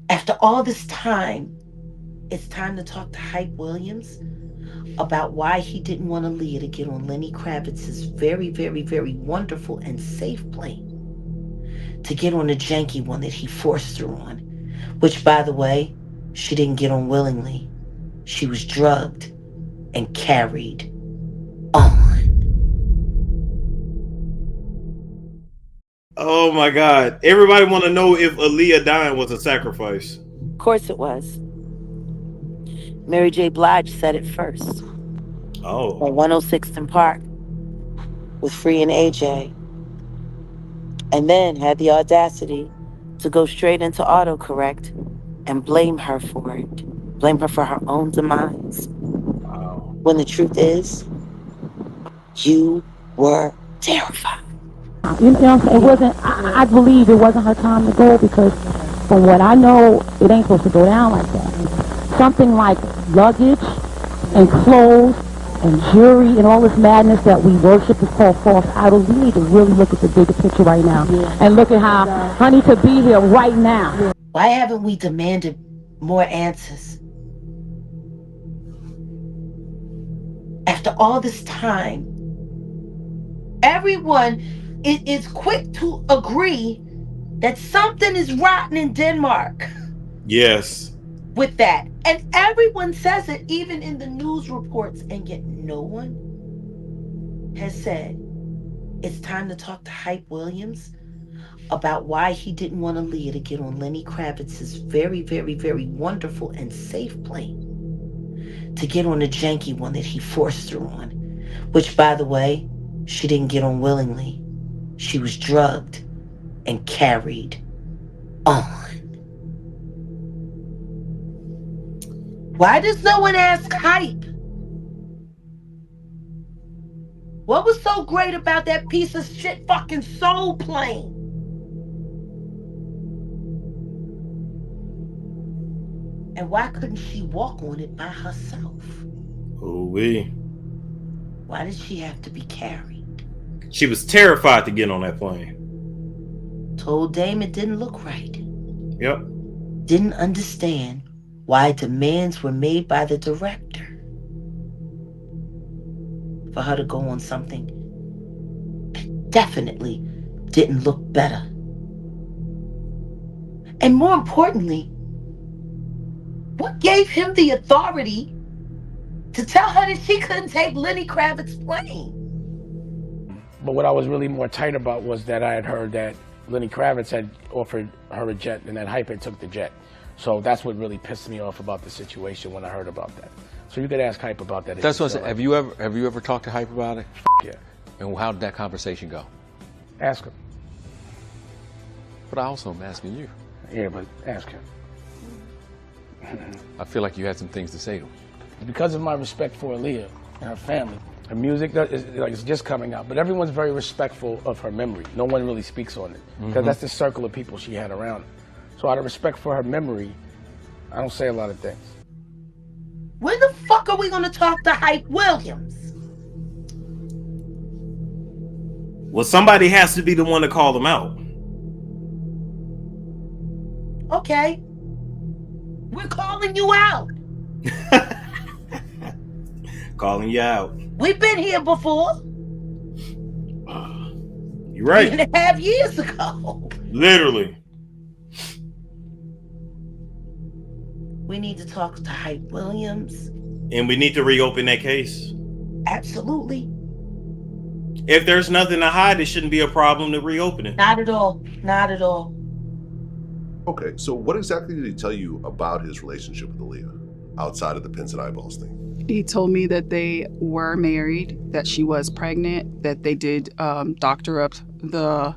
After all this time, it's time to talk to Hype Williams about why he didn't want Aaliyah to get on Lenny Kravitz's very, very, very wonderful and safe plane to get on the janky one that he forced her on, which, by the way, she didn't get on willingly. She was drugged and carried on. Oh my God. Everybody want to know if Aaliyah dying was a sacrifice. Of course it was. Mary J. Blige said it first Oh. on 106th and Park with Free and AJ, and then had the audacity to go straight into autocorrect and blame her for it. Blame her for her own demise. Wow. When the truth is, you were terrified. You know, it wasn't. I believe it wasn't her time to go because, from what I know, it ain't supposed to go down like that. Something like luggage and clothes and jewelry and all this madness that we worship is called false idols. We need to really look at the bigger picture right now and look at how honey could be here right now. Why haven't we demanded more answers? After all this time, everyone is quick to agree that something is rotten in Denmark Yes. with that. And everyone says it, even in the news reports, and yet no one has said it's time to talk to Hype Williams about why he didn't want Aaliyah to get on Lenny Kravitz's very, very, very wonderful and safe plane to get on the janky one that he forced her on, which, by the way, she didn't get on willingly. She was drugged and carried on. Why does no one ask Hype? What was so great about that piece of shit fucking soul plane? And why couldn't she walk on it by herself? Ooh-wee. Why did she have to be carried? She was terrified to get on that plane. Told Dame it didn't look right. Yep. Didn't understand why demands were made by the director for her to go on something that definitely didn't look better. And more importantly, what gave him the authority to tell her that she couldn't take Lenny Kravitz's plane? But what I was really more tight about was that I had heard that Lenny Kravitz had offered her a jet and that Hype had took the jet. So that's what really pissed me off about the situation when I heard about that. So you could ask Hype about that. That's what I said. Have you ever talked to Hype about it? Yeah. And how did that conversation go? Ask him. But I also am asking you. Yeah, but ask him. I feel like you had some things to say to him. Because of my respect for Aaliyah and her family, her music is just coming out, but everyone's very respectful of her memory. No one really speaks on it because that's the circle of people she had around her. So out of respect for her memory, I don't say a lot of things. When the fuck are we gonna talk to Hype Williams? Well, somebody has to be the one to call them out. Okay. We're calling you out. Calling you out. We've been here before. You're right. 3.5 years ago. Literally. We need to talk to Hype Williams. And we need to reopen that case. Absolutely. If there's nothing to hide, it shouldn't be a problem to reopen it. Not at all. Not at all. Okay, so what exactly did he tell you about his relationship with Aaliyah outside of the pins and eyeballs thing? He told me that they were married, that she was pregnant, that they did doctor up the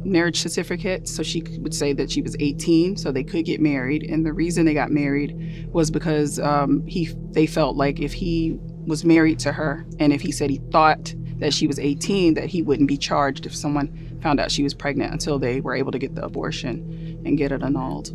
marriage certificate so she would say that she was 18 so they could get married. And the reason they got married was because they felt like if he was married to her and if he said he thought that she was 18, that he wouldn't be charged if someone found out she was pregnant until they were able to get the abortion and get it annulled.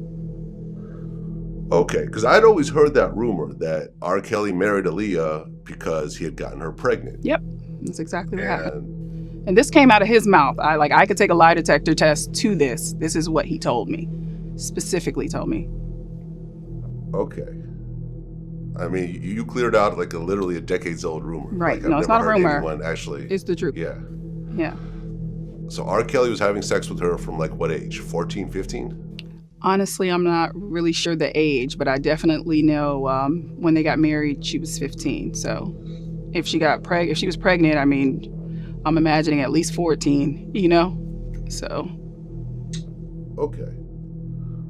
Okay, because I'd always heard that rumor that R. Kelly married Aaliyah because he had gotten her pregnant. Yep, that's exactly what happened. And this came out of his mouth. I could take a lie detector test to this. This is what he told me. specifically told me. Okay. I mean, you cleared out like literally a decades-old rumor. Right. Like, No, I've it's never not a heard rumor. anyone actually. It's the truth. Yeah. Yeah. So R. Kelly was having sex with her from like what age? 14, 15? Honestly, I'm not really sure the age, but I definitely know when they got married, she was 15. So if she was pregnant, I mean, I'm imagining at least 14, you know? So. Okay.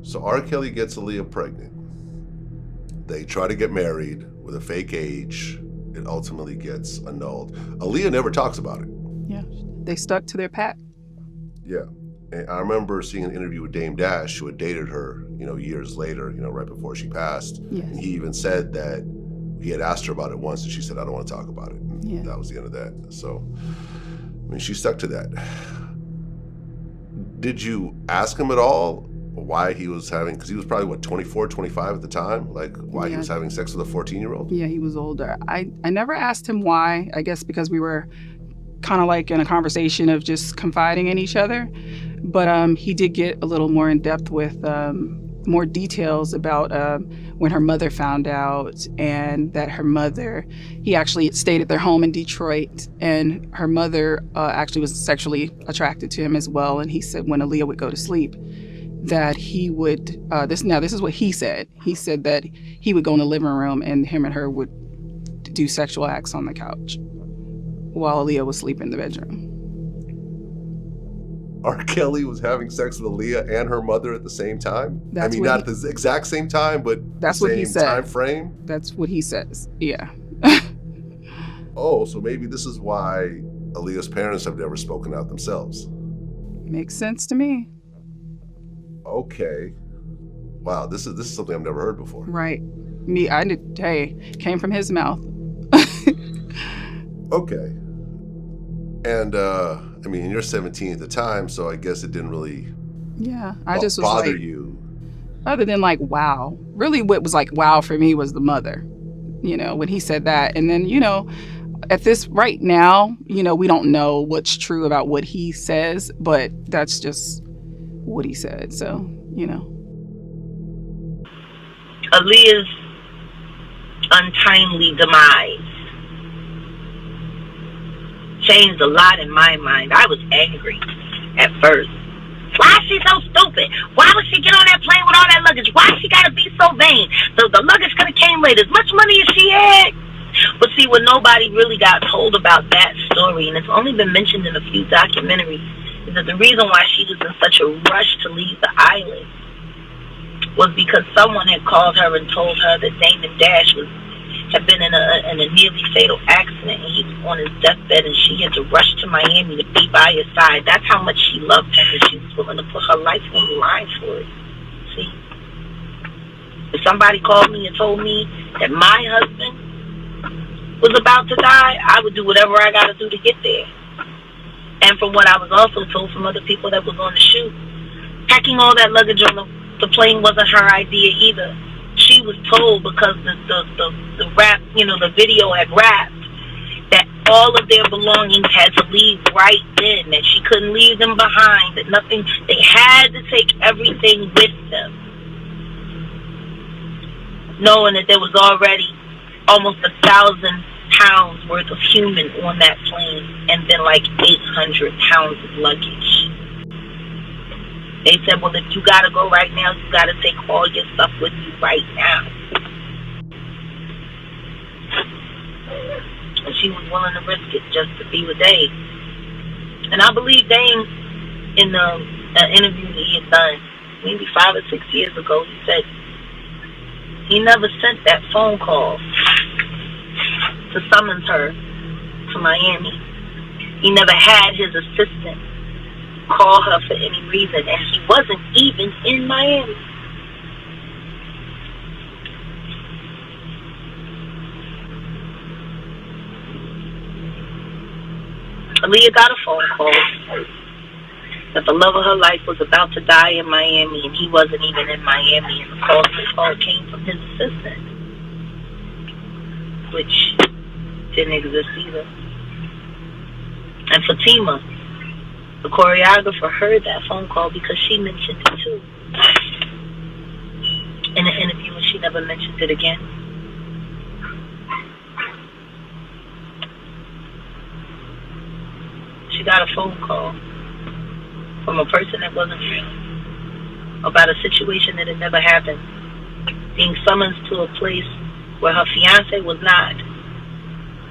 So R. Kelly gets Aaliyah pregnant. They try to get married with a fake age. It ultimately gets annulled. Aaliyah never talks about it. Yeah. They stuck to their pact. Yeah. And I remember seeing an interview with Dame Dash, who had dated her, years later, right before she passed. Yes. And he even said that he had asked her about it once, and she said, I don't want to talk about it. And Yeah. that was the end of that. So, I mean, she stuck to that. Did you ask him at all why he was having, because he was probably, 24, 25 at the time? Like, why he was having sex with a 14-year-old? Yeah, he was older. I never asked him why. I guess because we were kind of like in a conversation of just confiding in each other. But he did get a little more in depth with more details about when her mother found out, and that her mother, he actually stayed at their home in Detroit, and her mother actually was sexually attracted to him as well. And he said when Aaliyah would go to sleep, that he would, this is what he said. He said that he would go in the living room and him and her would do sexual acts on the couch while Aaliyah was sleeping in the bedroom. R. Kelly was having sex with Aaliyah and her mother at the same time? That's not at the exact same time, but that's the what he same said. time frame? That's what he says, yeah. Oh, so maybe this is why Aaliyah's parents have never spoken out themselves. Makes sense to me. Okay. Wow, this is something I've never heard before. Right. Came from his mouth. Okay. And, you're 17 at the time, so I guess it didn't really I just was bother like, you. Other than like, wow. Really what was like, wow for me was the mother, when he said that. And then, at this right now, we don't know what's true about what he says, but that's just what he said. So, Aaliyah's untimely demise changed a lot in my mind. I was angry at first. Why is she so stupid? Why would she get on that plane with all that luggage? Why she gotta be so vain? The luggage could have came later. As much money as she had. But see, what nobody really got told about that story, and it's only been mentioned in a few documentaries, is that the reason why she was in such a rush to leave the island was because someone had called her and told her that Damon Dash had been in a nearly fatal accident, and he was on his deathbed, and she had to rush to Miami to be by his side. That's how much she loved him, and she was willing to put her life on the line for it. See? If somebody called me and told me that my husband was about to die, I would do whatever I got to do to get there. And from what I was also told from other people that was on the shoot, packing all that luggage on the plane wasn't her idea either. She was told, because the rap, the video had rapped, that all of their belongings had to leave right then, that she couldn't leave them behind, that nothing, they had to take everything with them, knowing that there was already almost 1,000 pounds worth of human on that plane, and then like 800 pounds of luggage. They said, well, if you gotta go right now, you gotta take all your stuff with you right now. And she was willing to risk it just to be with Dave. And I believe Dame, in the interview that he had done, maybe 5 or 6 years ago, he said he never sent that phone call to summons her to Miami. He never had his assistant call her for any reason, and he wasn't even in Miami. Aaliyah got a phone call that the love of her life was about to die in Miami, and he wasn't even in Miami, and the call came from his assistant, which didn't exist either. And Fatima, the choreographer, heard that phone call because she mentioned it too. never mentioned it again. She got a phone call from a person that wasn't real about a situation that had never happened, being summoned to a place where her fiance was not,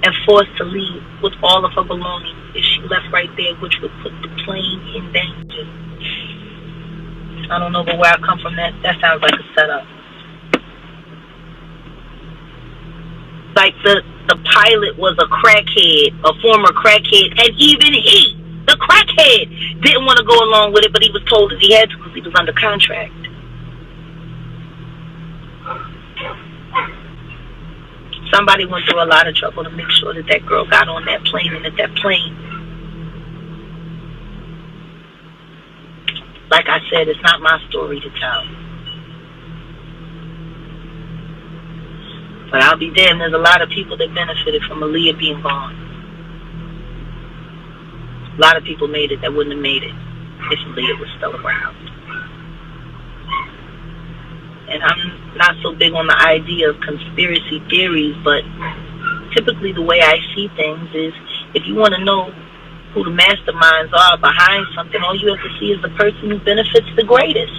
and forced to leave with all of her belongings if she left right there, which would put the plane in danger. I don't know, but where I come from, that sounds like a setup. Like the pilot was a crackhead, a former crackhead, and even he, the crackhead, didn't want to go along with it, but he was told that he had to because he was under contract. Somebody went through a lot of trouble to make sure that that girl got on that plane, and that plane, like I said, it's not my story to tell. But I'll be damned, there's a lot of people that benefited from Aaliyah being gone. A lot of people made it that wouldn't have made it if Aaliyah was still around. And I'm not so big on the idea of conspiracy theories, but typically the way I see things is, if you want to know who the masterminds are behind something, all you have to see is the person who benefits the greatest.